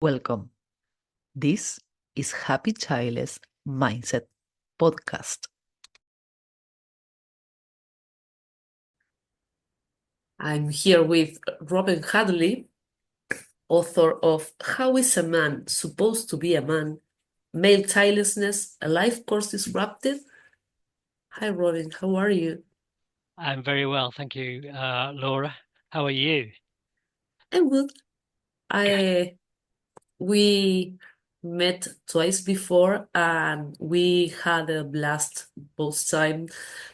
Welcome. This is Happy Childless Mindset Podcast. I'm here with Robin Hadley, author of How is a Man Supposed to Be a Man? Male Childlessness, a Life Course Disrupted. Hi, Robin. How are you? I'm very well, thank you, Laura. How are you? I'm good. Good. We met twice before and we had a blast both time.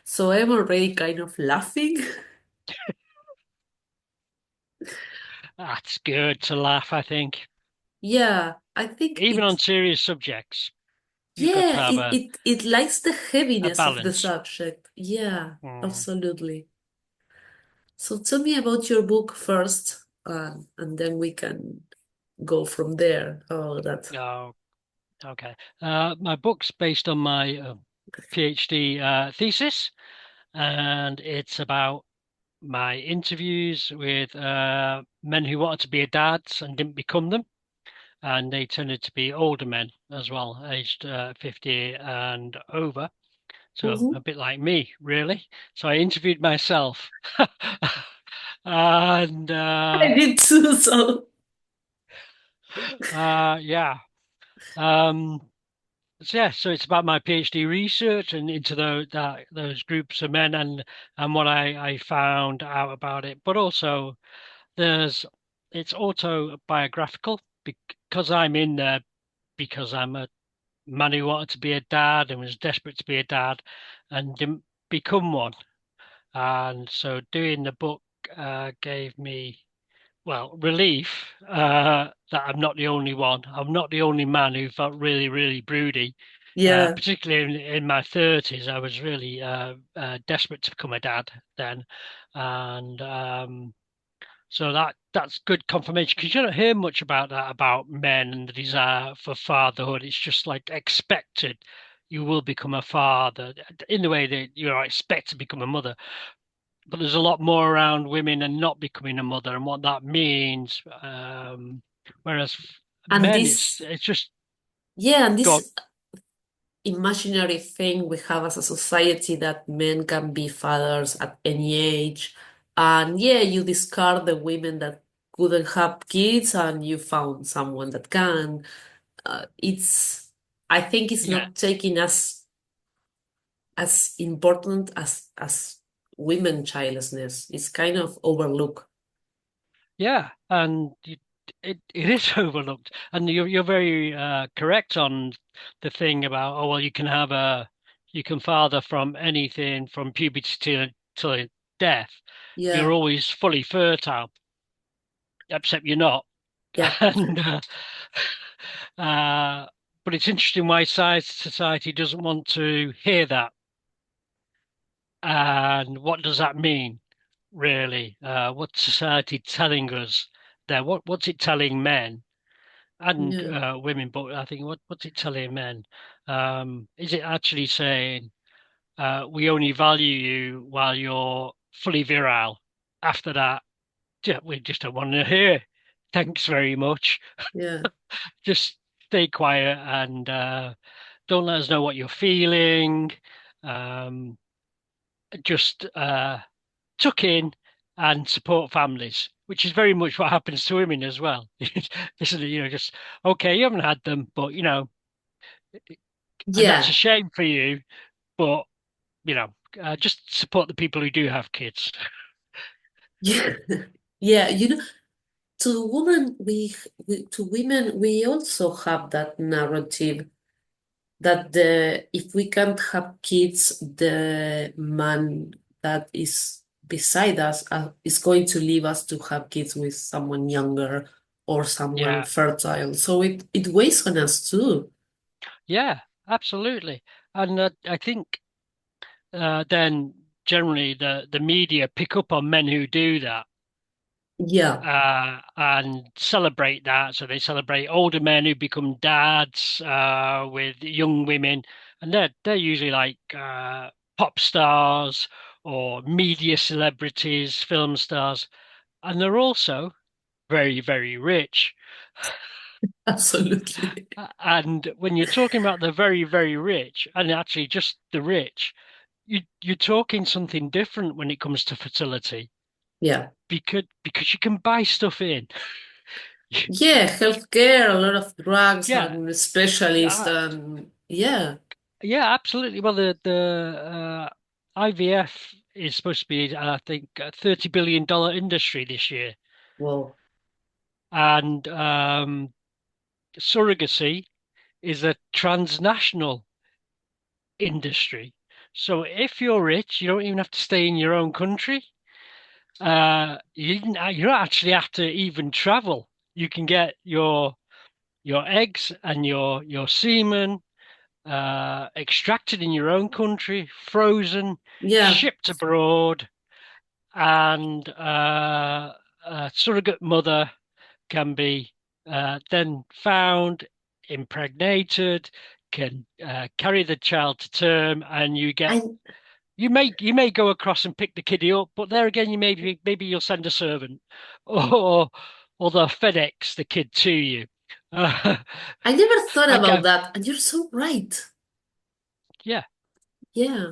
So I'm already kind of laughing. That's good to laugh, I think. Yeah, I think Even it on serious subjects, you've got to yeah, have it likes the a heaviness of the balance. subject. Yeah, Mm. absolutely. So tell me about your book first, and then we can go from there. Oh, that. Oh, okay. My book's based on my PhD thesis, and it's about my interviews with men who wanted to be dads and didn't become them. And they tended to be older men as well, aged 50 and over. So Mhm. a bit like me, really. So I interviewed myself. And I did too, so yeah. Um so it's about my PhD research and into those groups of men and what I found out about it. But also there's it's autobiographical because I'm in there because I'm a man who wanted to be a dad and was desperate to be a dad and didn't become one. And so doing the book gave me, well, relief that I'm not the only one. I'm not the only man who felt really, really broody. yeah. Particularly in my 30s, I was really desperate to become a dad then. And so that's good confirmation because you don't hear much about that about men and the desire for fatherhood. It's just like expected. You will become a father in the way that you're expected to become a mother, but there's a lot more around women and not becoming a mother and what that means. Whereas And men, this, it's just yeah, and God, this imaginary thing we have as a society that men can be fathers at any age. And yeah, you discard the women that couldn't have kids and you found someone that can. It's, I think it's yeah, not taken as important as women childlessness. It's kind of overlooked. yeah, and it is overlooked. And you're very correct on the thing about you can you can father from anything from puberty to death. You're Yeah, always fully fertile, except you're not. yeah, And uh, but it's interesting why society doesn't want to hear that. And what does that mean, really? What's society telling us there? What's it telling men and yeah, women? But I think what's it telling men? Is it actually saying we only value you while you're fully virile? After that, yeah, we just don't want to hear. Thanks very much. yeah, Just stay quiet and don't let us know what you're feeling. Um, just tuck in and support families, which is very much what happens to women as well. This is, just okay, you haven't had them, but and that's a yeah, shame for you, but you know, just support the people who do have kids. yeah, yeah. To women, to women, we also have that narrative that if we can't have kids, the man that is beside us is going to leave us to have kids with someone younger or someone Yeah, fertile. So it weighs on us too. yeah, absolutely. And I think then generally the media pick up on men who do that Yeah, and celebrate that. So they celebrate older men who become dads with young women, and they're usually like pop stars or media celebrities, film stars, and they're also very, very rich. Absolutely. And when you're talking about the very, very rich, and actually just the rich, you're talking something different when it comes to fertility Yeah. because you can buy stuff in. Yeah, healthcare, a lot of drugs Yeah, and specialists uh, and yeah. yeah, absolutely. Well, IVF is supposed to be, I think, a $30 billion industry this year, Well, and surrogacy is a transnational industry. So if you're rich, you don't even have to stay in your own country. You don't actually have to even travel. You can get your eggs and your semen extracted in your own country, frozen, yeah. shipped abroad, and a surrogate mother can be then found, impregnated, can carry the child to term, and I you may go across and pick the kiddie up, but there again, maybe you'll send a servant, or they'll FedEx the kid to you. Uh, I never thought I about can, that, and you're so right. yeah, Yeah,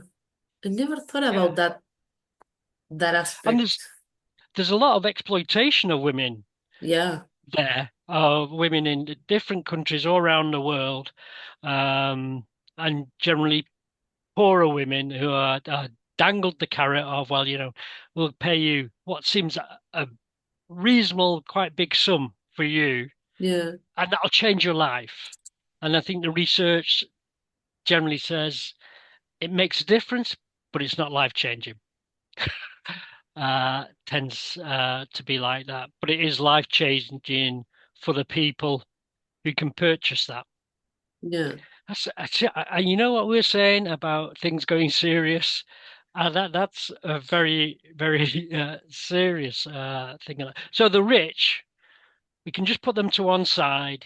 I never thought yeah, about that and aspect. there's a lot of exploitation of women Yeah, there, of women in different countries all around the world, um, and generally poorer women who are dangled the carrot of, well, we'll pay you what seems a reasonable, quite big sum for you, yeah, and that'll change your life. And I think the research generally says it makes a difference, but it's not life changing. Tends to be like that, but it is life changing for the people who can purchase that. yeah, You know what we're saying about things going serious? That's a very, very serious thing. So the rich, we can just put them to one side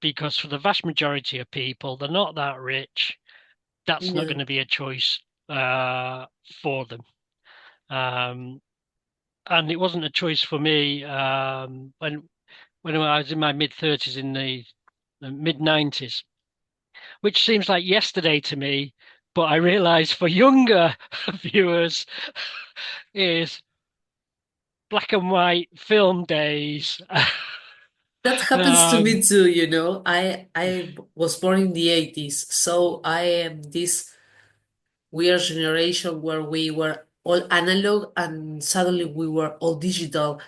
because for the vast majority of people, they're not that rich. That's not yeah. going to be a choice for them. Um, and it wasn't a choice for me when I was in my mid 30s in the mid 90s, which seems like yesterday to me, but I realize for younger viewers is black and white film days. That happens to me um, too, you know. I was born in the 80s, so I am this weird generation where we were all analog and suddenly we were all digital.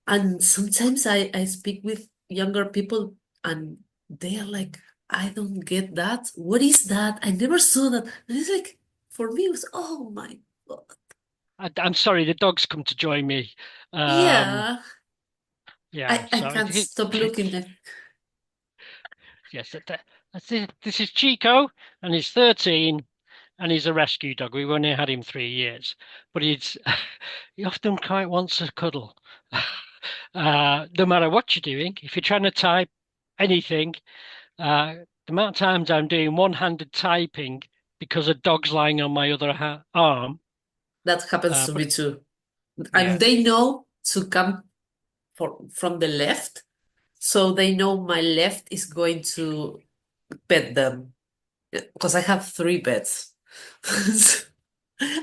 And sometimes I speak with younger people and they are like, I don't get that. What is that? I never saw that. And it's like, for me, it was, oh my God. I'm sorry, the dog's come to join me. Um, Yeah, yeah, I so can't stop looking at yes, that's it. This is Chico, and he's 13, and he's a rescue dog. We've only had him 3 years, but he often quite wants a cuddle. No matter what you're doing, if you're trying to type anything, the amount of times I'm doing one-handed typing because a dog's lying on my other arm. that happens to But me too. yeah, And they know to come from the left, so they know my left is going to pet them because I have three pets.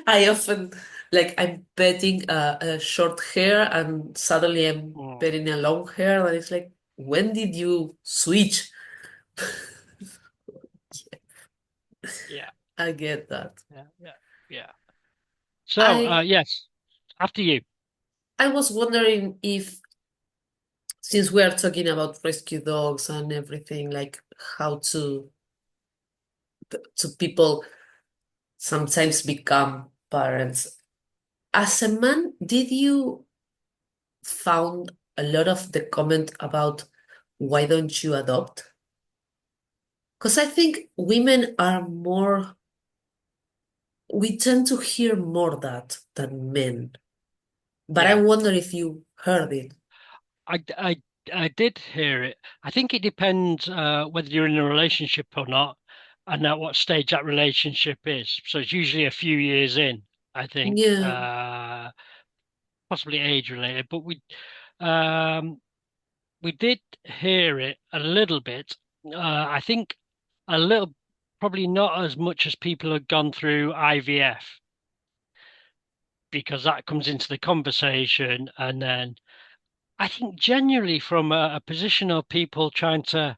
I often like I'm petting a short hair and suddenly I'm mm, petting a long hair and it's like, when did you switch? yeah, I get that. yeah. Yeah. So, I yes, after you. I was wondering if since we are talking about rescue dogs and everything, like how to people sometimes become parents. As a man, did you found a lot of the comment about why don't you adopt? Because I think women are more, we tend to hear more that than men. But I Yeah, wonder if you heard it. I, I, I did hear it. I think it depends whether you're in a relationship or not, and at what stage that relationship is. So it's usually a few years in, I think, Yeah, possibly age related. But um, we did hear it a little bit. I think a little, probably not as much as people had gone through IVF, because that comes into the conversation. And then I think genuinely from a position of people trying to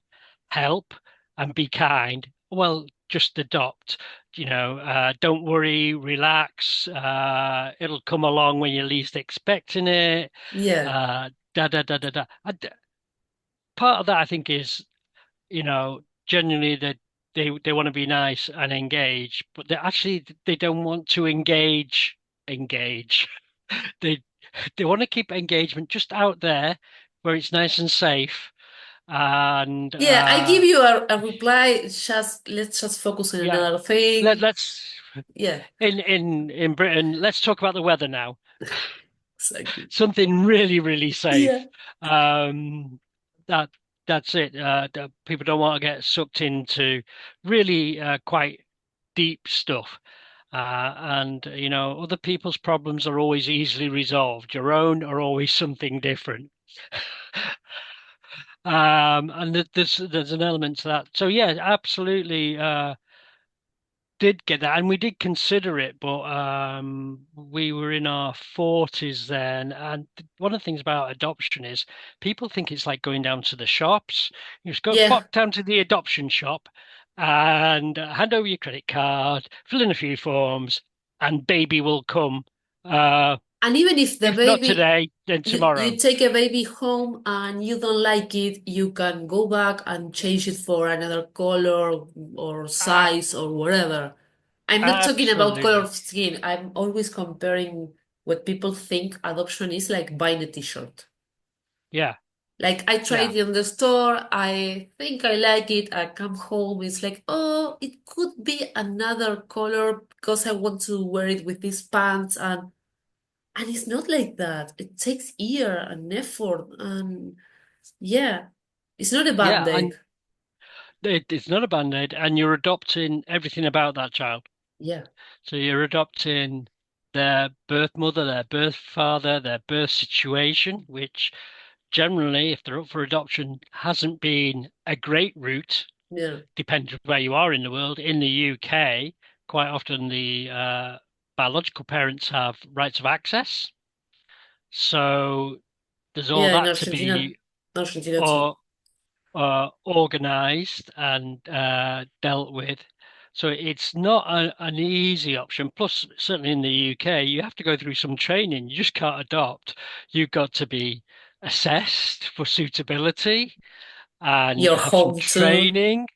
help and be kind, well, just adopt, don't worry, relax, it'll come along when you're least expecting it, Yeah. da da da da da. Part of that I think is, genuinely that they want to be nice and engage, but they don't want to engage. They they want to keep engagement just out there where it's nice and safe. And Yeah, I give you a reply. Just let's just focus on yeah, another thing. let's Yeah, in Britain, let's talk about the weather now. exactly. Something really, really Yeah. safe. That that's it. People don't want to get sucked into really quite deep stuff. And other people's problems are always easily resolved. Your own are always something different. And there's an element to that. So yeah, absolutely. Did get that, and we did consider it, but we were in our 40s then. And one of the things about adoption is people think it's like going down to the shops. You just go Yeah. pop down to the adoption shop and hand over your credit card, fill in a few forms, and baby will come. Uh, And even if the if not baby, today, then you tomorrow. take a baby home and you don't like it, you can go back and change it for another color or Uh, size or whatever. I'm not talking about color absolutely. of skin. I'm always comparing what people think adoption is like buying a t-shirt. Yeah, Like I tried yeah. it in the store, I think I like it. I come home, it's like, oh, it could be another color because I want to wear it with these pants and it's not like that. It takes year and effort and yeah, it's not a Yeah, band-aid. and it's not a band-aid, and you're adopting everything about that child. Yeah, So you're adopting their birth mother, their birth father, their birth situation, which generally, if they're up for adoption, hasn't been a great route, yeah, depending on where you are in the world. In the UK, quite often the biological parents have rights of access. So there's all yeah. In that to Argentina, be Argentina too. or organized and dealt with. So it's not an easy option. Plus, certainly in the UK, you have to go through some training. You just can't adopt. You've got to be assessed for suitability and Your have some home too. training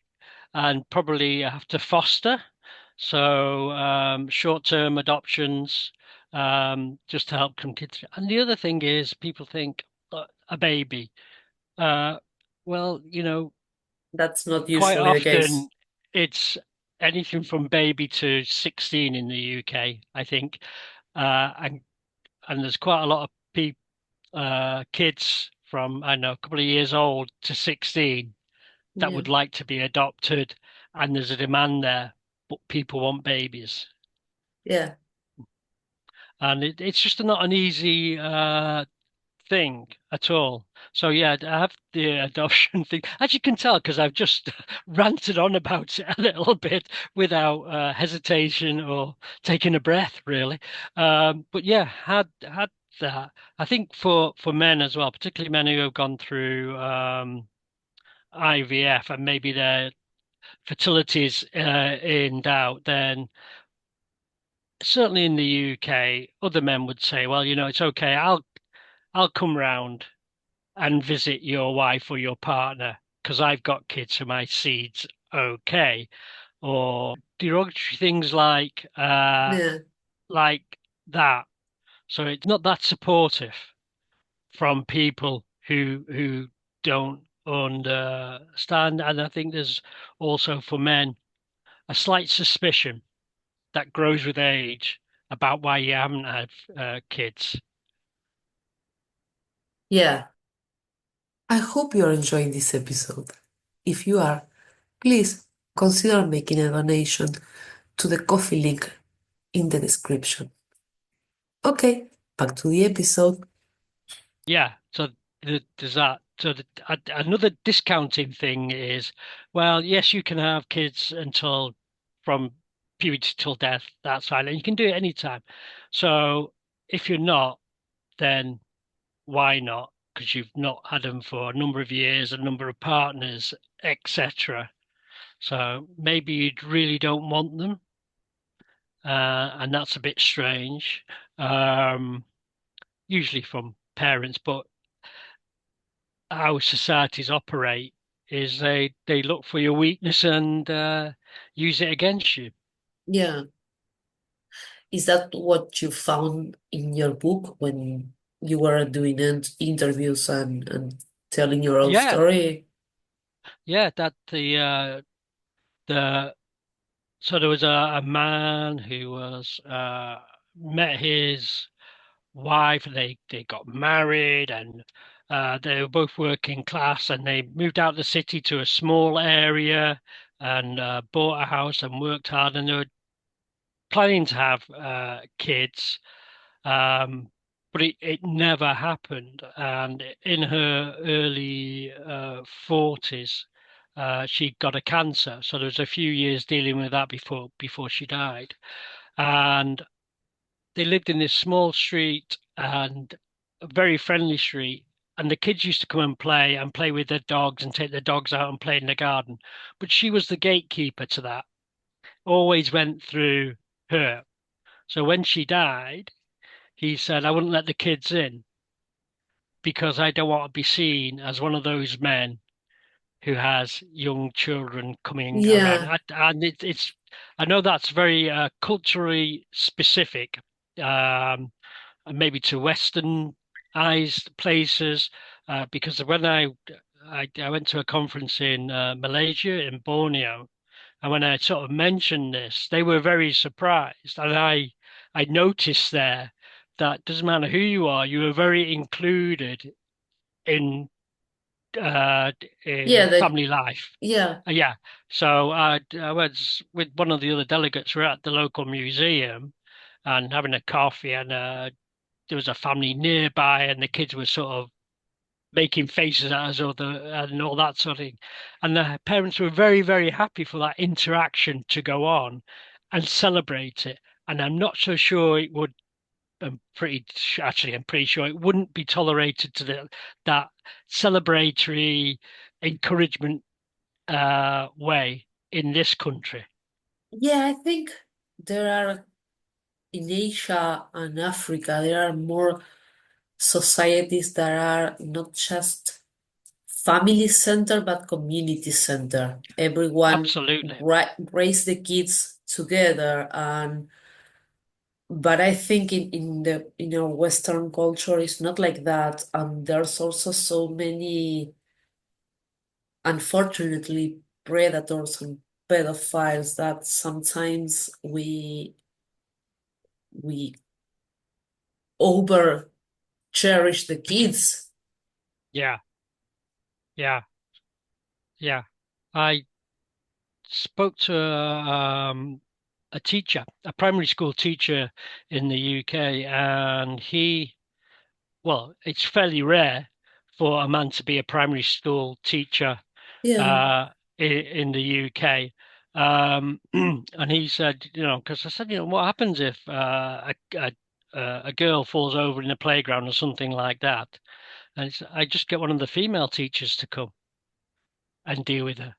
and probably have to foster. So short-term adoptions just to help come kids. And the other thing is people think a baby. Uh, well, That's not quite usually the case. often it's anything from baby to 16 in the UK, I think. And there's quite a lot of people, kids from, I don't know, a couple of years old to 16 that Yeah, would like to be adopted, and there's a demand there, but people want babies. yeah, And it's just not an easy thing at all. So yeah, I have the adoption thing. As you can tell, because I've just ranted on about it a little bit without hesitation or taking a breath, really. But yeah, had that. I think for men as well, particularly men who have gone through IVF and maybe their fertility's in doubt, then certainly in the UK, other men would say, well, it's okay. I'll come round and visit your wife or your partner because I've got kids, so my seed's okay. Or derogatory things yeah, like that. So it's not that supportive from people who don't understand. And I think there's also for men a slight suspicion that grows with age about why you haven't had kids. yeah. I hope you are enjoying this episode. If you are, please consider making a donation to the coffee link in the description. Okay, back to the episode. Yeah, so there's that. So another discounting thing is, well, yes, you can have kids until from puberty till death. That's fine, and you can do it anytime. So if you're not, then why not? Because you've not had them for a number of years, a number of partners, etc. So maybe you really don't want them, and that's a bit strange. Usually from parents, but how societies operate is they look for your weakness and use it against you. Yeah. Is that what you found in your book when you were doing interviews and telling your own Yeah, story? yeah. That the so there was a man who was met his wife. They got married and they were both working class, and they moved out of the city to a small area and bought a house and worked hard, and they were planning to have kids, but it never happened. And in her early 40s, she got a cancer. So there was a few years dealing with that before she died. And they lived in this small street and a very friendly street. And the kids used to come and play with their dogs and take their dogs out and play in the garden. But she was the gatekeeper to that, always went through her. So when she died, he said, I wouldn't let the kids in because I don't want to be seen as one of those men who has young children coming around. Yeah. And I know that's very culturally specific, and maybe to Westernized places, because when I went to a conference in Malaysia, in Borneo, and when I sort of mentioned this, they were very surprised. And I noticed there that doesn't matter who you are, you are very included in uh Yeah, family life. yeah. Yeah. So I was with one of the other delegates. We're at the local museum and having a coffee, and there was a family nearby, and the kids were sort of making faces at us and all that sort of thing. And the parents were very, very happy for that interaction to go on and celebrate it. And I'm not so sure it would. I'm pretty sure it wouldn't be tolerated to that celebratory encouragement way in this country. Yeah, I think there are in Asia and Africa, there are more societies that are not just family center but community center. Everyone Absolutely. raise the kids together, and but I think in our Western culture it's not like that, and there's also so many, unfortunately, predators and pedophiles that sometimes we over cherish the kids. Yeah, yeah, yeah. I spoke to a teacher, a primary school teacher in the UK, and well, it's fairly rare for a man to be a primary school teacher Yeah, in the UK. And he said, because I said, what happens if a girl falls over in the playground or something like that? And I just get one of the female teachers to come and deal with her,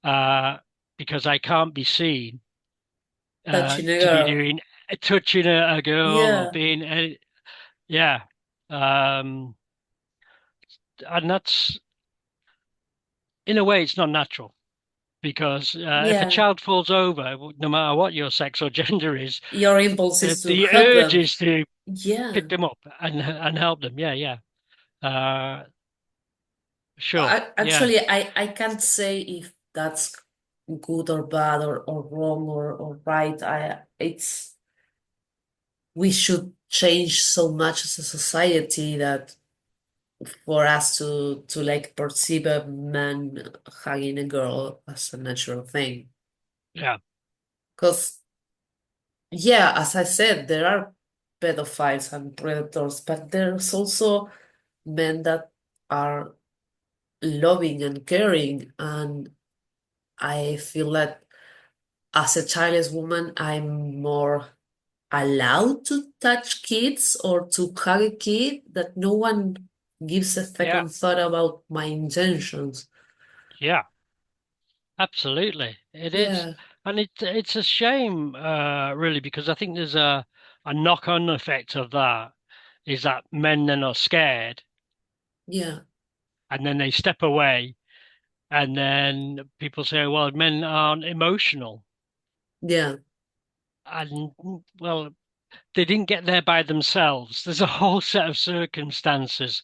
uh, because I can't be seen touching a to be girl. doing touching a girl or Yeah, being yeah. Um, and that's in a way it's not natural because if a yeah. child falls over, no matter what your sex or gender is, Your impulse is to the help urge them. is to Yeah. pick them up and help them. Yeah, yeah. Uh, sure. Yeah, Actually, I can't say if that's good or bad or wrong or right. We should change so much as a society that for us to like perceive a man hugging a girl as a natural thing. yeah, Because yeah, as I said, there are pedophiles and predators, but there's also men that are loving and caring. And I feel that as a childless woman, I'm more allowed to touch kids or to hug a kid, that no one gives a Yeah, second thought about my intentions. yeah, absolutely. It is. Yeah, And it's a shame, really, because I think there's a knock-on effect of that is that men then are scared yeah, and then they step away and then people say, well, men aren't emotional. yeah, And well, they didn't get there by themselves. There's a whole set of circumstances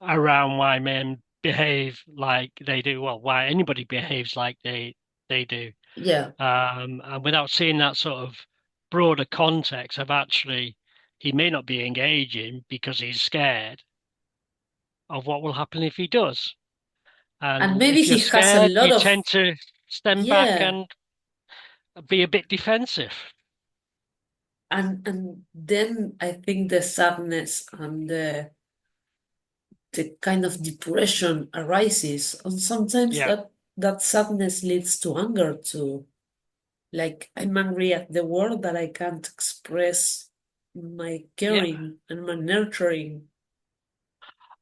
around why men behave like they do. Well, why anybody behaves like they do. yeah. And without seeing that sort of broader context of actually, he may not be engaging because he's scared of what will happen if he does. And And maybe if you're he has a scared, lot you of, tend to stand back yeah. and be a bit defensive. And then I think the sadness and the kind of depression arises. And sometimes Yeah, that sadness leads to anger too. Like I'm angry at the world that I can't express my yeah. caring and my nurturing.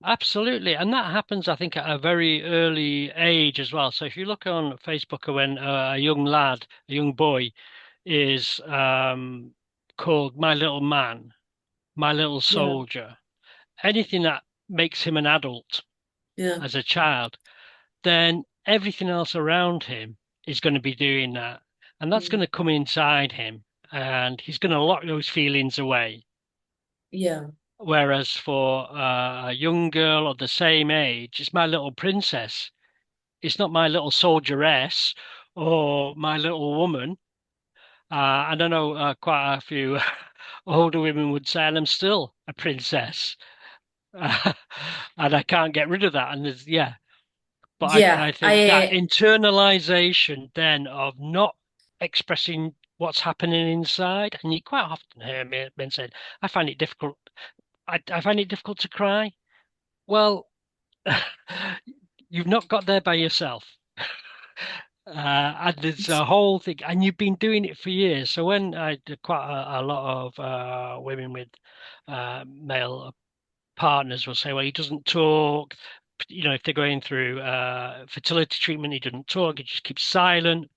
Absolutely. And that happens, I think, at a very early age as well. So if you look on Facebook when a young lad, a young boy, is called My Little Man, My Little Yeah, Soldier, anything that makes him an adult yeah, as a child, then everything else around him is going to be doing that. And that's going mm, to come inside him and he's going to lock those feelings away. yeah, Whereas for a young girl of the same age, it's my little princess. It's not my little soldieress or my little woman. And I know quite a few older women would say, and I'm still a princess. And I can't get rid of that. And there's, yeah, but yeah. I think that internalization then of not expressing what's happening inside, and you quite often hear men saying, I find it difficult. I find it difficult to cry. Well, you've not got there by yourself. And there's a whole thing, and you've been doing it for years. So when I did quite a lot of women with male partners will say, well, he doesn't talk. You know, if they're going through fertility treatment, he doesn't talk. He just keeps silent.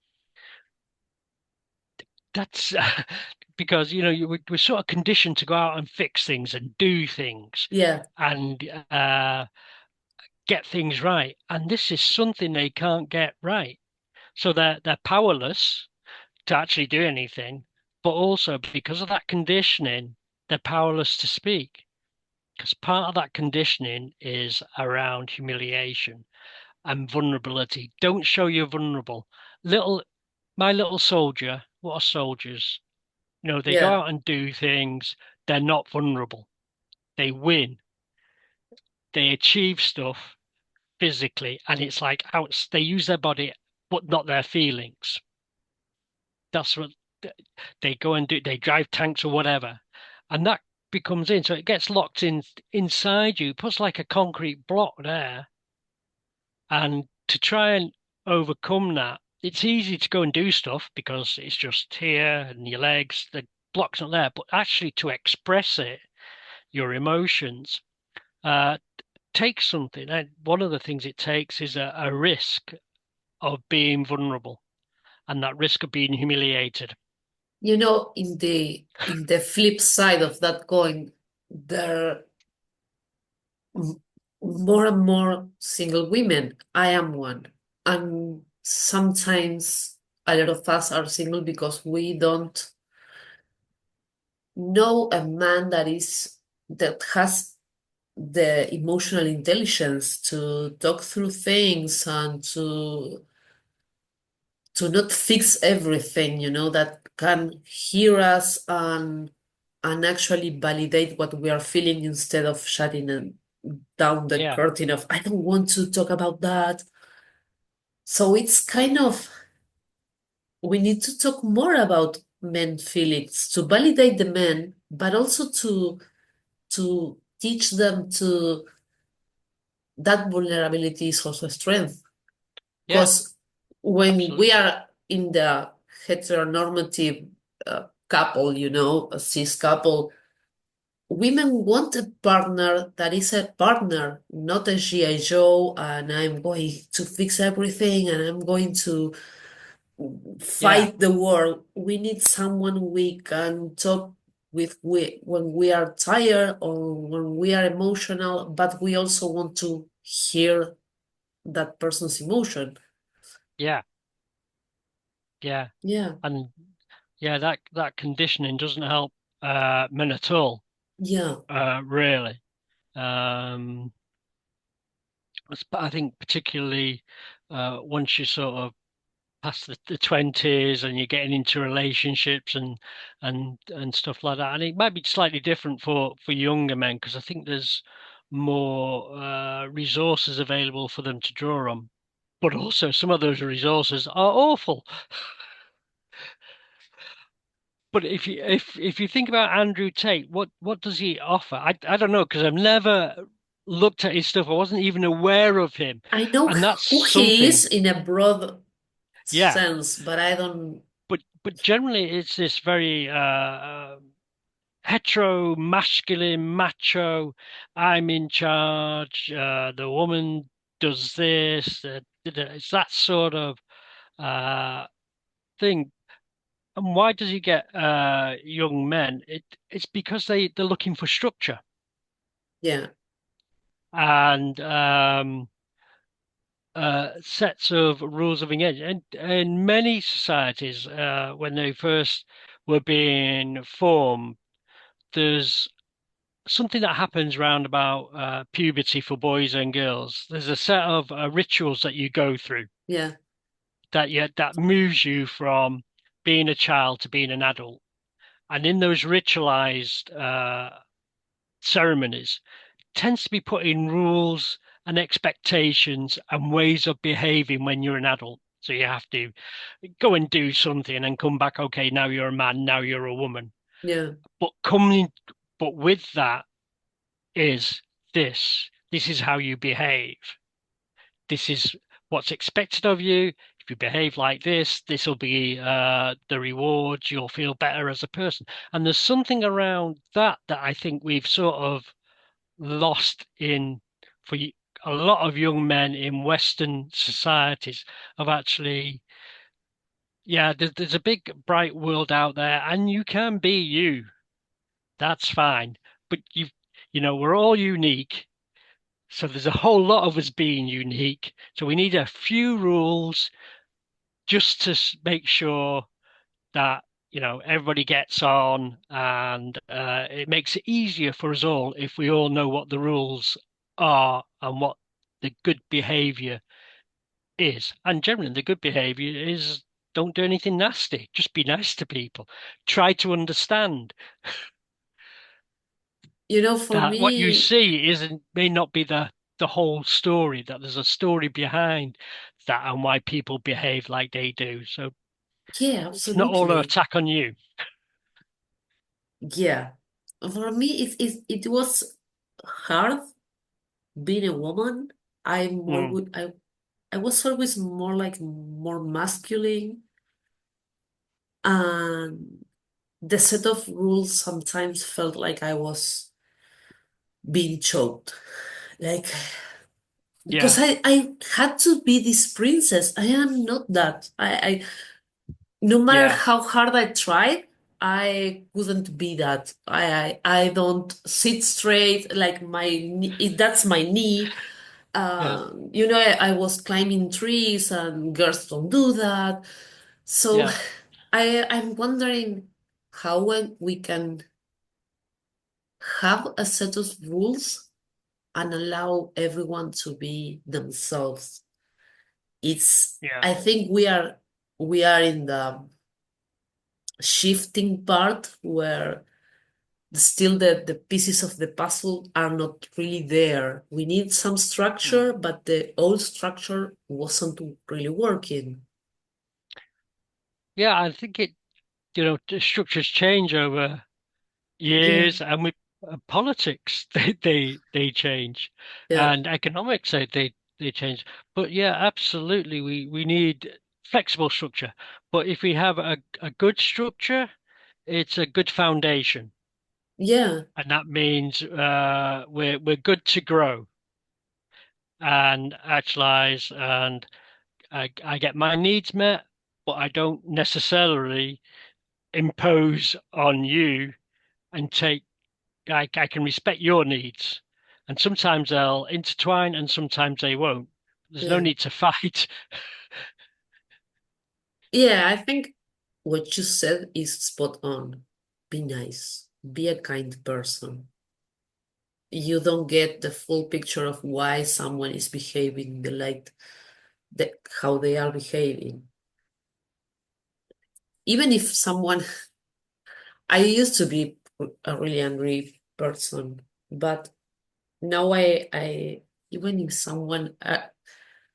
That's because, you know, we're sort of conditioned to go out and fix things and do things Yeah, and get things right. And this is something they can't get right. So they're powerless to actually do anything, but also because of that conditioning, they're powerless to speak. Because part of that conditioning is around humiliation and vulnerability. Don't show you're vulnerable. Little, my little soldier, what are soldiers? You know, they go yeah, out and do things. They're not vulnerable. They win. They achieve stuff physically, and it's like out. They use their body, but not their feelings. That's what they go and do. They drive tanks or whatever, and that becomes in. So it gets locked in inside you, puts like a concrete block there. And to try and overcome that, it's easy to go and do stuff because it's just here and your legs, the block's not there. But actually, to express it, your emotions, uh, takes something. And one of the things it takes is a risk of being vulnerable and that risk of being humiliated. you know, in the flip side of that coin, there are more and more single women. I am one. And sometimes a lot of us are single because we don't know a man that has the emotional intelligence to talk through things and to not fix everything, that can hear us and actually validate what we are feeling instead of shutting down the Yeah, curtain of I don't want to talk about that. So it's kind of we need to talk more about men feelings to validate the men, but also to teach them that vulnerability is also a strength. Yeah, Because when we absolutely. are in the heteronormative couple, a cis couple, women want a partner that is a partner, not a G.I. Joe, and I'm going to fix everything and I'm going to Yeah, fight the world. We need someone we can talk with when we are tired or when we are emotional, but we also want to hear that person's emotion. yeah, yeah. Yeah, And yeah, that conditioning doesn't help men at all, yeah, really. Um, I think particularly once you sort of past the 20s and you're getting into relationships and stuff like that. And it might be slightly different for younger men because I think there's more resources available for them to draw on. But also some of those resources are awful. But if you think about Andrew Tate, what does he offer? I don't know because I've never looked at his stuff. I wasn't even aware of him, I know and that's who he is something. in a broad Yeah, sense, but I don't. but generally it's this very hetero, masculine, macho. I'm in charge. The woman does this. It's that sort of uh, thing. And why does he get young men? It's because they're looking for structure Yeah, and sets of rules of engagement. And in many societies, when they first were being formed, there's something that happens round about puberty for boys and girls. There's a set of rituals that you go through yeah, that moves you from being a child to being an adult. And in those ritualized ceremonies, tends to be putting rules and expectations and ways of behaving when you're an adult. So you have to go and do something and come back. Okay, now you're a man. Now you're a woman. yeah, But coming, but with that is this. This is how you behave. This is what's expected of you. If you behave like this will be the reward. You'll feel better as a person. And there's something around that I think we've sort of lost in for a lot of young men in Western societies of actually, yeah, there's a big bright world out there, and you can be you. That's fine. But we're all unique. So there's a whole lot of us being unique. So we need a few rules just to make sure that everybody gets on, and it makes it easier for us all if we all know what the rules are and what the good behavior is. And generally, the good behavior is don't do anything nasty. Just be nice to people. Try to understand for that what you me, see isn't may not be the whole story, that there's a story behind that and why people behave like they do. So yeah, it's not all an absolutely. attack on you. Yeah. For me, it was hard being a woman. Mm, I was always more masculine, and the set of rules sometimes felt like I was being choked. Like, because yeah, I had to be this princess. I am not that. No matter yeah, how hard I tried, I couldn't be that. I don't sit straight like that's my knee. yeah, I was climbing trees and girls don't do that. So yeah. I'm wondering how we can have a set of rules and allow everyone to be themselves. Yeah. I think we are in the shifting part where still the pieces of the puzzle are not really there. We need some Mm. structure, but the old structure wasn't really working. Yeah, I think the structures change over Yeah, years, and politics they change, Yeah. and economics they change. But yeah, absolutely, we need flexible structure. But if we have a good structure, it's a good foundation, Yeah. and that means we're good to grow and actualize, and I get my needs met, but I don't necessarily impose on you and take I can respect your needs. And sometimes they'll intertwine and sometimes they won't. There's no Yeah. need to fight. Yeah, I think what you said is spot on. Be nice. Be a kind person. You don't get the full picture of why someone is behaving like how they are behaving. Even if someone, I used to be a really angry person, but now I even if someone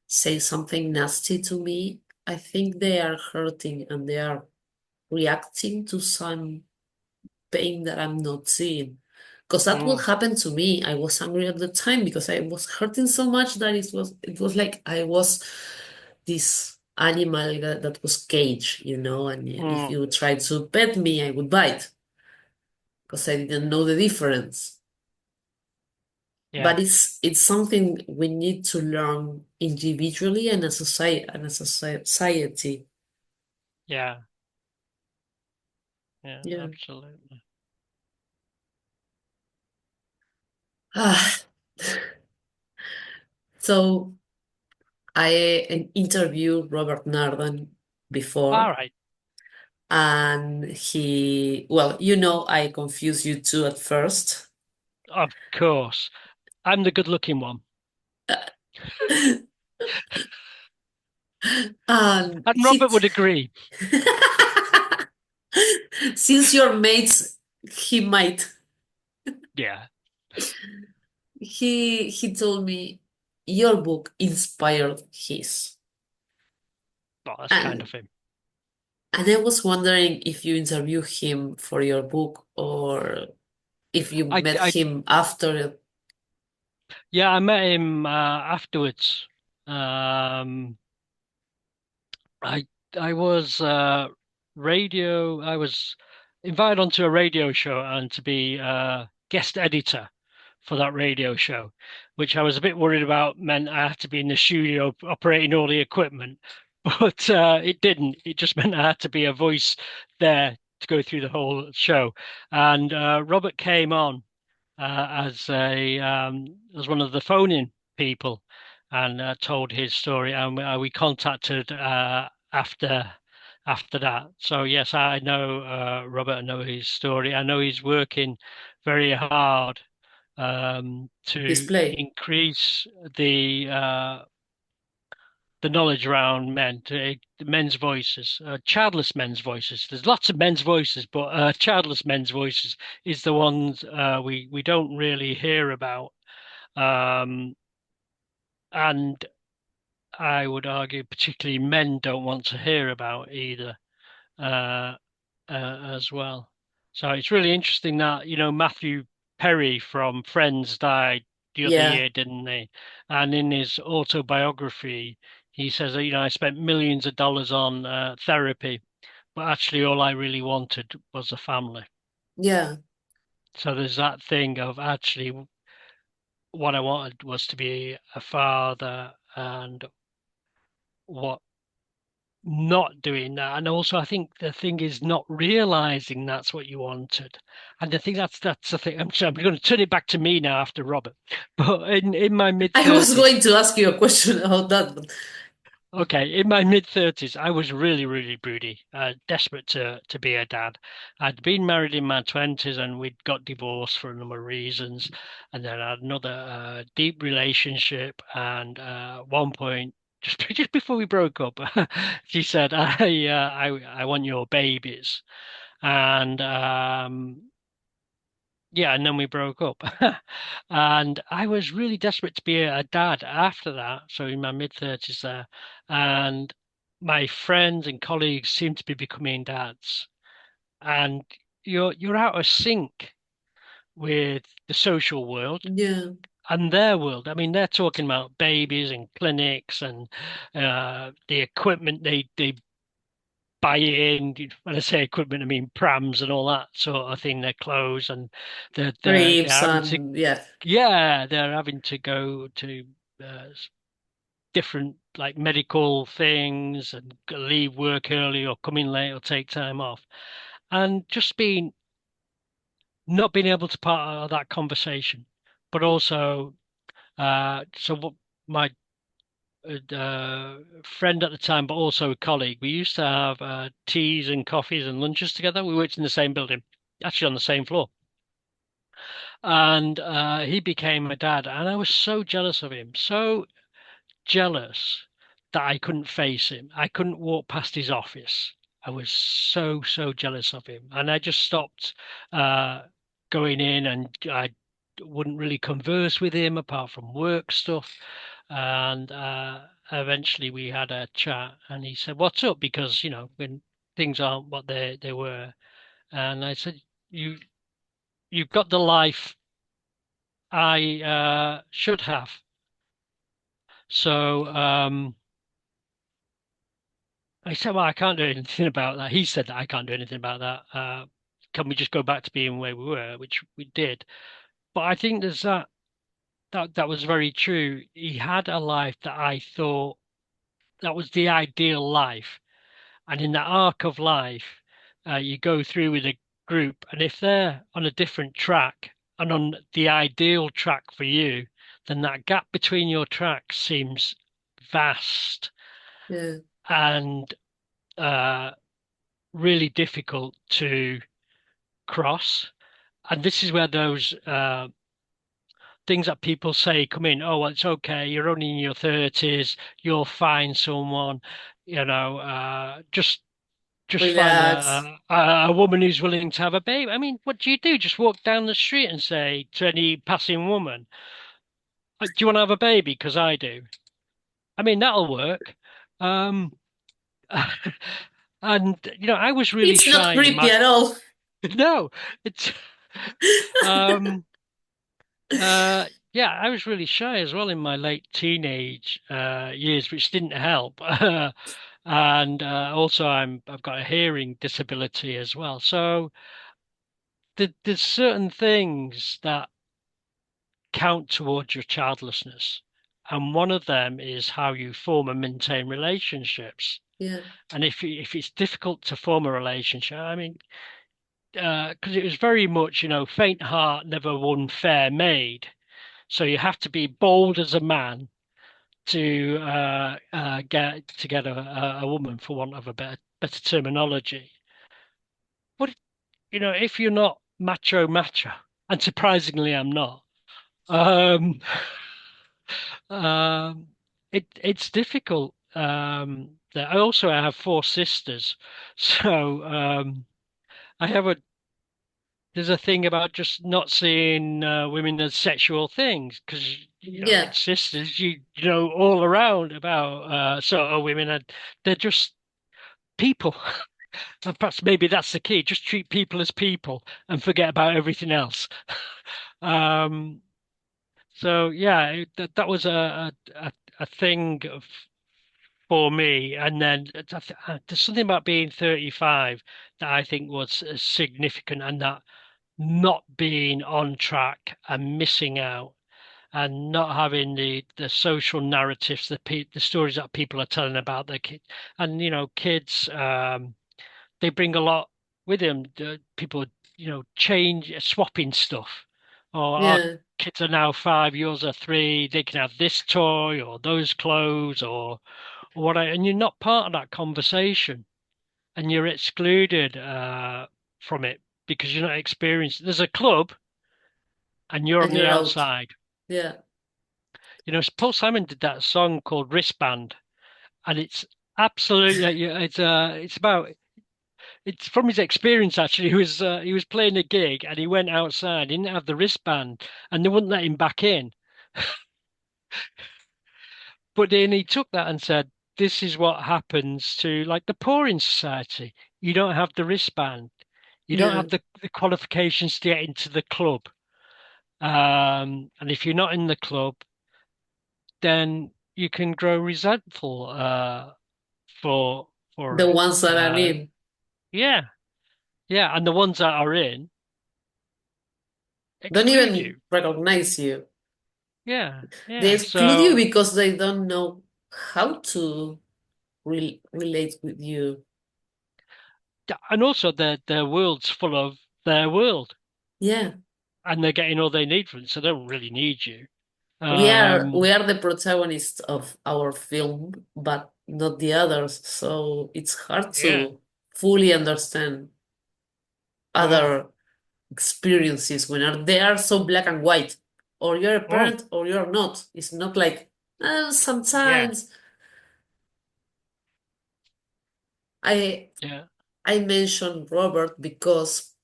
says something nasty to me, I think they are hurting and they are reacting to some pain that I'm not seeing. Because that will Mm, happen to me. I was angry at the time because I was hurting so much that it was like I was this animal that was caged, and if mm, you tried to pet me, I would bite because I didn't know the difference. yeah, But it's something we need to learn individually and as a society. yeah, yeah, Yeah. absolutely. Ah, so I interviewed Robert Nardan All before, right, and I confused you two at first. of course. I'm the good-looking one. And And Robert would agree. since you're mates, he might. Yeah, He told me your book inspired his. well, that's kind And of him. and I was wondering if you interviewed him for your book or if you met I him after. yeah, I met him afterwards. Um, I I was radio. I was invited onto a radio show and to be guest editor for that radio show, which I was a bit worried about. Meant I had to be in the studio operating all the equipment, but it didn't. It just meant I had to be a voice there to go through the whole show. And Robert came on as one of the phone-in people and told his story, and we contacted after that. So yes, I know Robert. I know his story. I know he's working very hard to Display. increase the knowledge around men, to men's voices, childless men's voices. There's lots of men's voices, but childless men's voices is the ones we don't really hear about. Um, and I would argue, particularly men don't want to hear about either, uh, as well. So it's really interesting that, Matthew Perry from Friends died the other Yeah, year, didn't he? And in his autobiography, he says that, I spent millions of dollars on therapy, but actually all I really wanted was a family. yeah, So there's that thing of actually what I wanted was to be a father, and what not doing that. And also I think the thing is not realizing that's what you wanted. And I think that's the thing. I'm sorry, I'm going to turn it back to me now after Robert. But in my mid I was 30s, going to ask you a question about that, but okay, in my mid 30s, I was really, really broody, desperate to be a dad. I'd been married in my 20s and we'd got divorced for a number of reasons. And then I had another deep relationship. And at one point, just before we broke up, she said, I want your babies. And yeah, and then we broke up. And I was really desperate to be a dad after that. So in my mid 30s there. And my friends and colleagues seem to be becoming dads. And you're out of sync with the social world Yeah. and their world. I mean, they're talking about babies and clinics and the equipment they buy in. When I say equipment, I mean prams and all that sort of thing. Their clothes and they're Trips having to, and yeah. yeah, they're having to go to different like medical things and leave work early or come in late or take time off, and just being not being able to part of that conversation, but also so what my friend at the time, but also a colleague, we used to have teas and coffees and lunches together. We worked in the same building, actually on the same floor. And he became a dad, and I was so jealous of him, so jealous that I couldn't face him. I couldn't walk past his office. I was so, so jealous of him. And I just stopped uh, going in, and I wouldn't really converse with him apart from work stuff. And eventually we had a chat and he said, "What's up?" Because, when things aren't what they were. And I said, you've got the life I should have. So I said, "Well, I can't do anything about that." He said that I can't do anything about that. Can we just go back to being where we were, which we did. But I think there's that was very true. He had a life that I thought that was the ideal life. And in that arc of life, you go through with a group, and if they're on a different track and on the ideal track for you, then that gap between your tracks seems vast Yeah. and really difficult to cross. And this is where those things that people say come in. Oh, well, it's okay. You're only in your 30s. You'll find someone, just find Relax. a woman who's willing to have a baby. I mean, what do you do? Just walk down the street and say to any passing woman, "Do you want to have a baby? Because I do." I mean, that'll work. Um, and I was really It's not shy in creepy my at all. no, it's um yeah, I was really shy as well in my late teenage years, which didn't help. And also I've got a hearing disability as well. So there's certain things that count towards your childlessness. And one of them is how you form and maintain relationships. Yeah. And if it's difficult to form a relationship, I mean, because it was very much, faint heart never won fair maid. So you have to be bold as a man to get a woman, for want of a better terminology. But if you're not macho, and surprisingly, I'm not. Um, um, it's difficult. I also have four sisters, so I have a there's a thing about just not seeing women as sexual things because Yeah. it's sisters you know all around about sort of women, and they're just people. And perhaps maybe that's the key. Just treat people as people and forget about everything else. um, so yeah, that was a thing for me. And then there's something about being 35 that I think was significant, and that not being on track and missing out and not having the social narratives, the stories that people are telling about their kids. And kids, they bring a lot with them. People, change, swapping stuff. Or our Yeah. kids are now 5, yours are 3. They can have this toy or those clothes or what. And you're not part of that conversation, and you're excluded from it because you're not experienced. There's a club, and you're on And the you're out. outside. Yeah. Paul Simon did that song called Wristband, and it's absolutely it's from his experience actually. He was playing a gig and he went outside. He didn't have the wristband, and they wouldn't let him back in. But then he took that and said, "This is what happens to like the poor in society. You don't have the wristband. You don't Yeah. have the qualifications to get into the club. And if you're not in the club, then you can grow resentful for for The it. ones that are in, Yeah, yeah, and the ones that are in don't exclude even you. recognize you. Yeah, They yeah. exclude you So, because they don't know how to relate with you. and also their world's full of their world, Yeah. and they're getting all they need from it, so they don't really need you. We are Um, we are the protagonists of our film, but not the others, so it's hard yeah. to fully understand Mm, other experiences when they are so black and white. Or you're a mm, parent or you're not. It's not like yeah, sometimes I yeah. I mentioned Robert because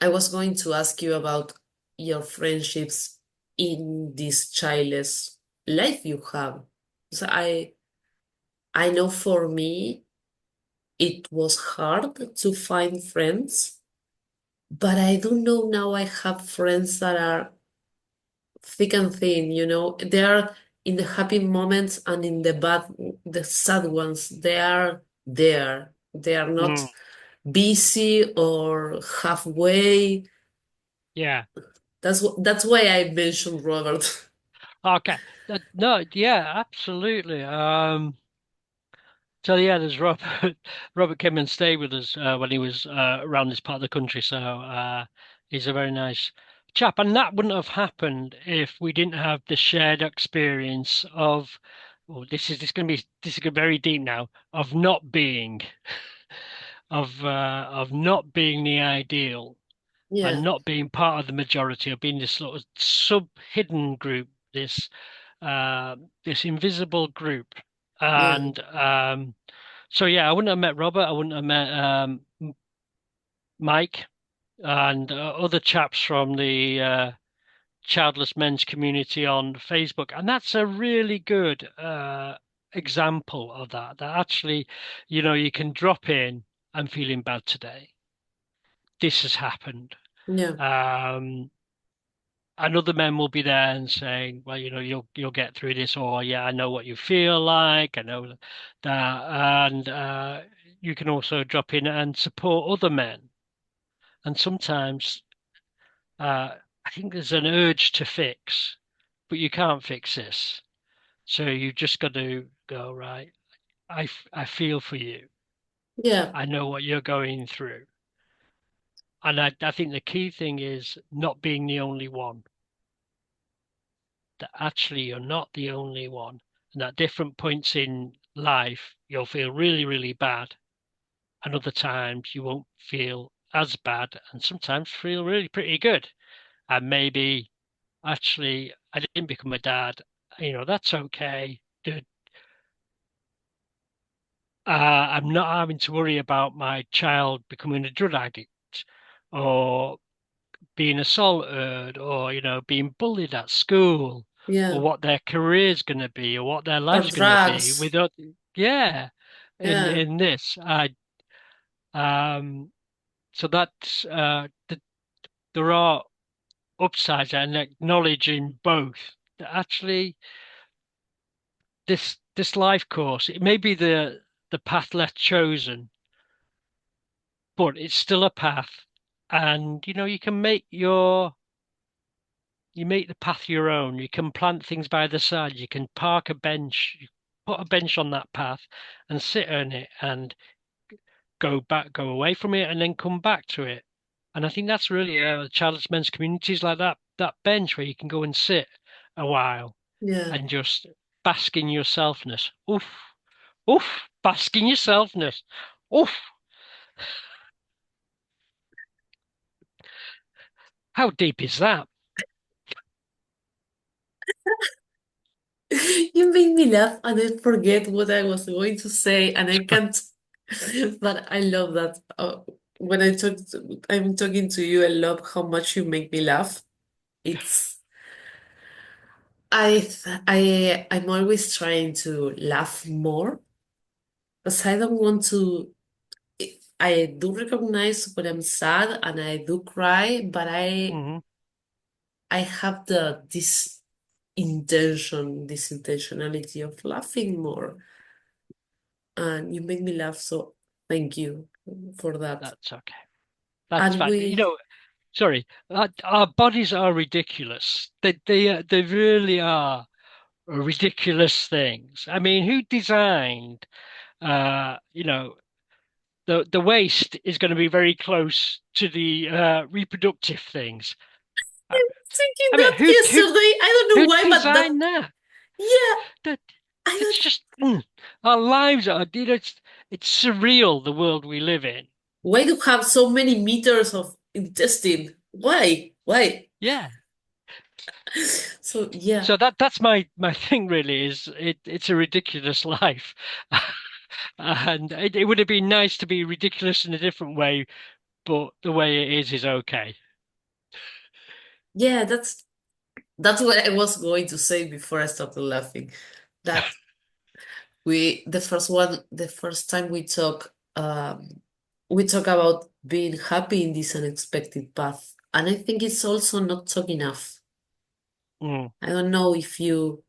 I was going to ask you about your friendships in this childless life you have. So I know for me it was hard to find friends, but I do know now I have friends that are thick and thin, They are in the happy moments and in the sad ones. They are there. They are not Mm, busy or halfway. yeah. That's why I mentioned Robert. Okay. No, yeah, absolutely. So yeah, there's Robert. Robert came and stayed with us when he was around this part of the country. So he's a very nice chap, and that wouldn't have happened if we didn't have the shared experience of. Oh, this is going to be very deep now. Of not being, of not being the ideal, and Yeah, not being part of the majority, of being this sort of sub-hidden group, this invisible group, yeah, and so yeah, I wouldn't have met Robert. I wouldn't have met Mike and other chaps from the childless men's community on Facebook, and that's a really good example of that. That actually, you can drop in. I'm feeling bad today. This has happened. yeah, Um, and other men will be there and saying, "Well, you'll get through this," or "Yeah, I know what you feel like. I know that," and you can also drop in and support other men. And sometimes I think there's an urge to fix, but you can't fix this. So you just got to go, right. I feel for you. yeah, I know what you're going through. And I think the key thing is not being the only one. That actually you're not the only one. And at different points in life, you'll feel really, really bad. And other times you won't feel as bad and sometimes feel really pretty good. And maybe actually I didn't become a dad. That's okay. I'm not having to worry about my child becoming a drug addict or being assaulted or, being bullied at school or yeah. what their career's going to be or what their Or life's going to be drugs. without, yeah, in Yeah, in this. Um, so that's there are upsides and acknowledging both that actually this life course, it may be the path less chosen, but it's still a path. And you make the path your own. You can plant things by the side. You can park a bench, you put a bench on that path and sit on it and go away from it and then come back to it. And I think that's really childless men's communities like that bench where you can go and sit a while yeah, and just bask in your selfness. Oof, oof, bask in your selfness. Oof, how deep is that? You made me laugh and I forget what I was going to say and I can't. But I love that. When I'm talking to you, I love how much you make me laugh. It's I'm always trying to laugh more because I don't want to. I do recognize when I'm sad and I do cry, but Hmm. I have this intentionality of laughing more. And you make me laugh, so thank you for that. That's okay. That's And fine. Sorry, our bodies are ridiculous. They really are ridiculous things. I mean, who designed, the waist is going to be very close to the reproductive things. thinking I mean, that yesterday, I don't know who why, but that, designed that? yeah, That I it's don't. just our lives are. It's surreal the world we live in. Why do you have so many meters of intestine? Why? Why? Yeah. So yeah, So that's my thing really is it's a ridiculous life. And it would have been nice to be ridiculous in a different way, but the way it is okay. yeah, that's what I was going to say before I started laughing. That the first time we talk about being happy in this unexpected path. And I think it's also not talk enough. Mm, I don't know if you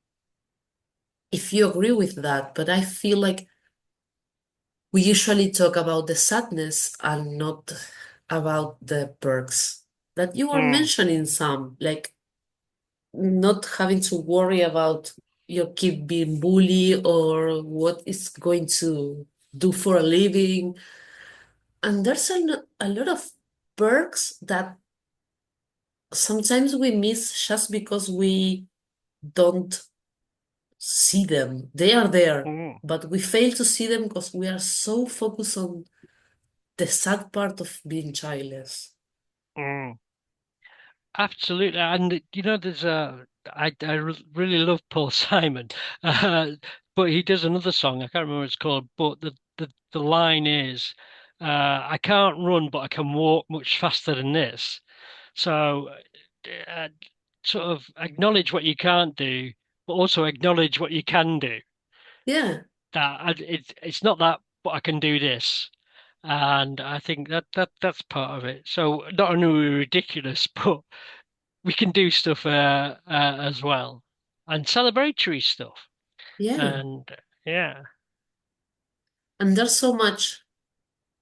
agree with that, but I feel like we usually talk about the sadness and not about the perks that you were mm, mentioning some, like not having to worry about your kid being bullied or what it's going to do for a living. And there's a lot of perks that sometimes we miss just because we don't see them. They are there, mm, but we fail to see them because we are so focused on the sad part of being childless. mm. Absolutely. And there's really love Paul Simon, uh, but he does another song. I can't remember what it's called, but the line is, "I can't run, but I can walk much faster than this." So, uh, sort of acknowledge what you can't do, but also acknowledge what you can do. Yeah, It's not that, but I can do this. And I think that's part of it. So not only are we ridiculous, but we can do stuff as well, and celebratory stuff. yeah. And yeah, And there's so much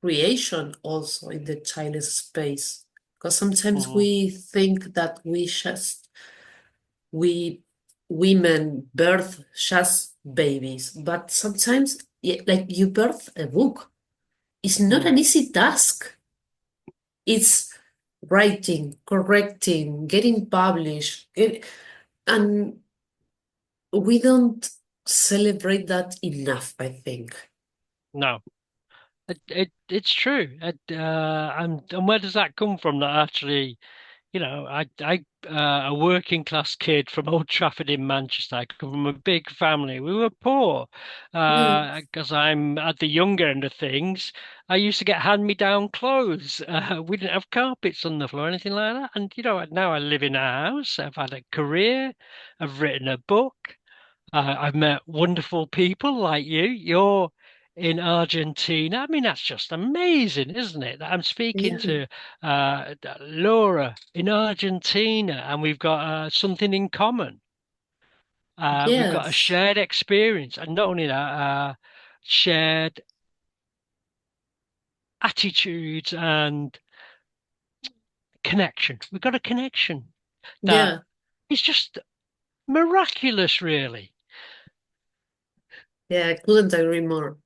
creation also in the childless space. Because sometimes mm, we think that we women birth just babies, but sometimes, yeah, like you birth a book. It's not an mm, easy task. It's writing, correcting, getting published, and we don't celebrate that enough, I think. no, it's true. And where does that come from? That actually, a working class kid from Old Trafford in Manchester. I come from a big family. We were poor, Yeah, because I'm at the younger end of things. I used to get hand-me-down clothes. We didn't have carpets on the floor, anything like that. And now I live in a house. I've had a career. I've written a book. I've met wonderful people like you. You're in Argentina. I mean, that's just amazing, isn't it? That I'm speaking yeah, to Laura in Argentina, and we've got something in common. We've got a yes, shared experience, and not only that, shared attitudes and connection. We've got a connection that yeah, is just miraculous, really. yeah. I couldn't agree more.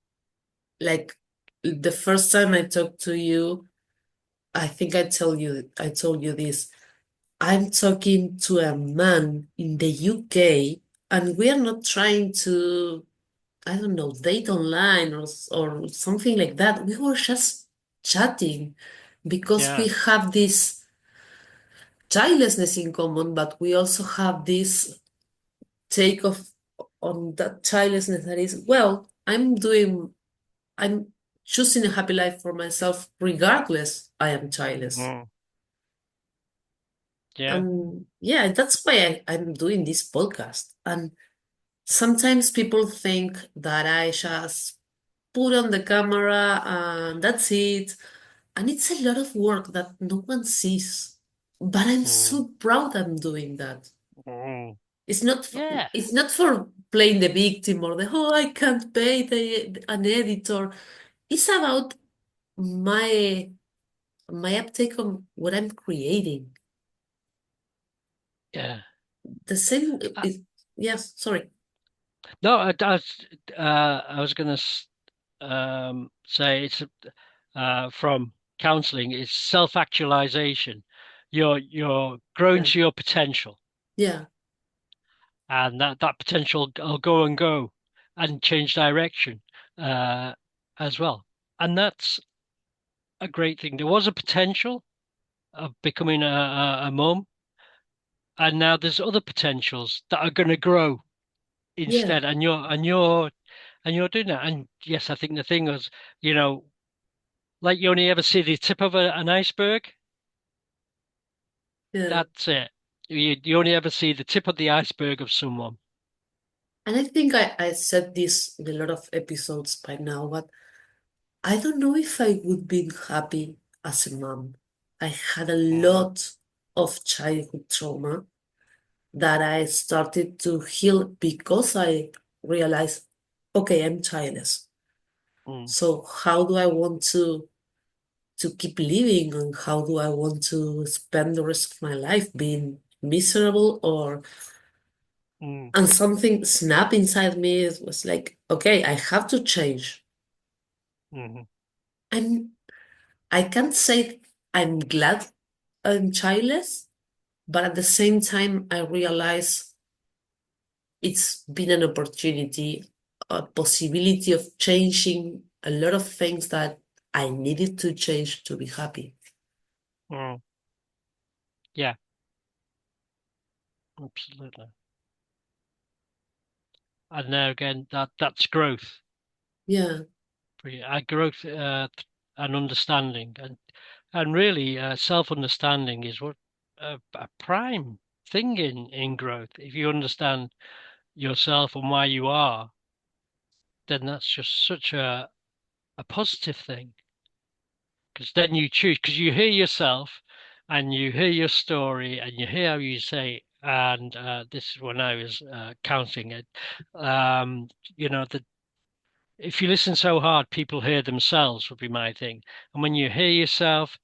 Like the first time I talked to you, I think I told you this. I'm talking to a man in the UK, and we are not trying to, I don't know, date online or something like that. We were just chatting because Yeah. we have this childlessness in common, but we also have this take of on that childlessness that is, well, I'm choosing a happy life for myself regardless I am childless. Mm, yeah. And yeah, that's why I'm doing this podcast. And sometimes people think that I just put on the camera and that's it. And it's a lot of work that no one sees. but I'm Mm. so proud I'm doing that. Mm. It's not Yeah. it's not for playing the victim or the I can't pay an editor. It's about my my uptake on what I'm creating. Yeah. The same Uh, is yes, sorry. no, I was going to say it's from counseling. It's self-actualization. You're grown Yeah, to your potential, yeah, and that potential will go and go and change direction uh, as well. And that's a great thing. There was a potential of becoming a mum, and now there's other potentials that are going to grow yeah, instead, and you're doing that. And yes, I think the thing was, you know, like you only ever see the tip of an iceberg. yeah. That's it. You only ever see the tip of the iceberg of someone. And I think I said this in a lot of episodes by now, but I don't know if I would be happy as a mom. I had a Mm, lot of childhood trauma that I started to heal because I realized, okay, I'm childless. mm, So how do I want to keep living and how do I want to spend the rest of my life being miserable or mm, and something snapped inside me was like, okay, I have to change. mm, And I can't say I'm glad I'm childless, but at the same time I realize it's been an opportunity, a possibility of changing a lot of things that I needed to change to be happy. mm. Yeah, absolutely. And there again, that's growth Yeah, for you. Growth and understanding, and really self-understanding is what a prime thing in growth. If you understand yourself and why you are, then that's just such a positive thing. Because then you choose, because you hear yourself and you hear your story and you hear how you say, and this is when I was counting it. Um, you know, that if you listen so hard, people hear themselves would be my thing. And when you hear yourself,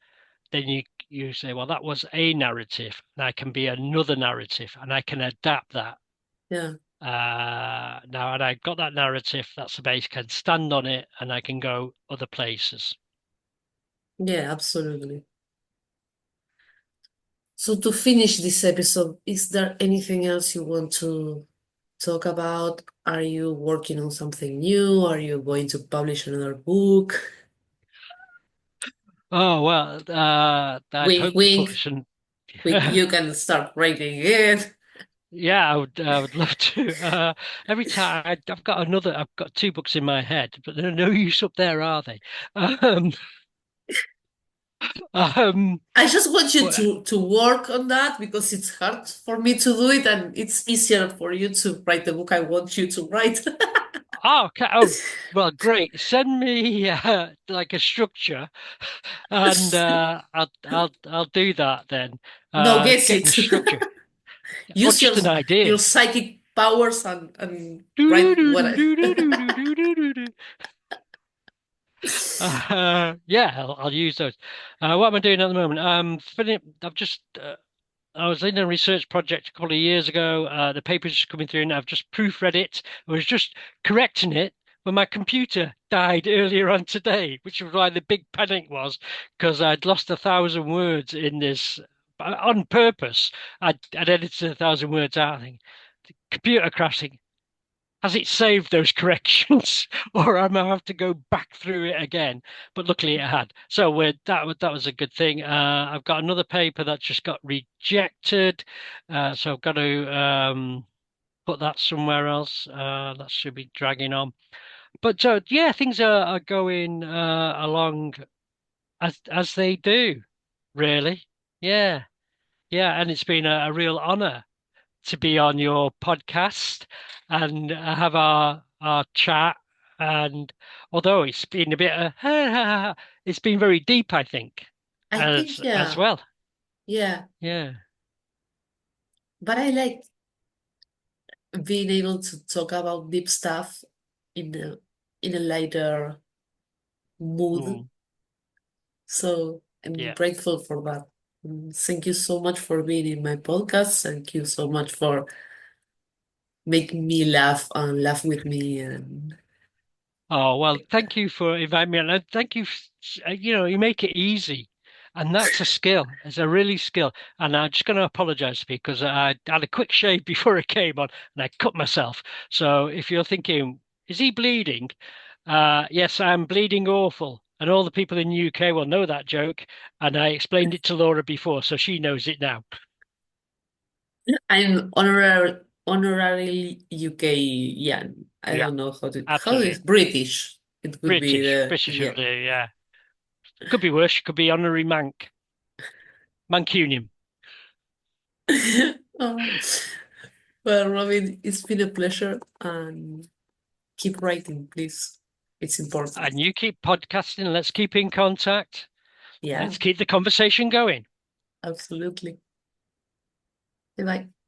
then you say, well, that was a narrative, and I can be another narrative, and I can adapt that. yeah, Now, and I got that narrative, that's the base, can stand on it, and I can go other places. yeah, absolutely. So to finish this episode, is there anything else you want to talk about? Are you working on something new? Are you going to publish another book? Oh, well, I'd Wink, hope to wink. publish an You can start writing it. yeah, I would love to. Every time I've got two books in my head, but they're no use up there, are they? Um, um, I just want you but to work on that because it's hard for me to do it and it's easier for you to write the book I want you to write. oh, okay, oh, well, great. Send me like a structure, and I'll do that then. No, guess Getting the it. structure, or Use just an your idea. psychic powers and Do write do what do do do do do do do do do. Yeah, I'll use those. What am I doing at the moment? I've just I was in a research project a couple of years ago. The paper's just coming through, and I've just proofread it. I was just correcting it when my computer died earlier on today, which was why the big panic was because I'd lost 1,000 words in this on purpose. I'd edited 1,000 words out. I think computer crashing. Has it saved those corrections, or am I have to go back through it again? But luckily it had. So that was a good thing. I've got another paper that just got rejected, so I've got to put that somewhere else. That should be dragging on. But yeah, things are going along as they do, really. Yeah, yeah, and it's been a real honor to be on your podcast and have our chat. And although it's been a bit, it's been very deep, I think, I think, as yeah. well. Yeah. Yeah. But I like being able to talk about deep stuff in a lighter mood. Mm, So I'm yeah. grateful for that. Thank you so much for being in my podcast. Thank you so much for making me laugh and laugh with me. And Oh, well, thank you for inviting me, and thank you. You make it easy, and that's a skill. It's a really skill. And I'm just going to apologize because I had a quick shave before I came on, and I cut myself. So if you're thinking, is he bleeding? Yes, I'm bleeding awful, and all the people in the UK will know that joke. And I explained it to Laura before, so she knows it now. I'm honorary UK. Yeah, I Yeah, don't know how is absolutely. British. It would be British, the British will yeah. do. Yeah, could be worse. Could be honorary Manc, Mancunian. Oh. Well, Robin, it's been a pleasure, and keep writing, please. It's important. And you keep podcasting. Let's keep in contact. Yeah, Let's keep the conversation going. absolutely. Bye bye.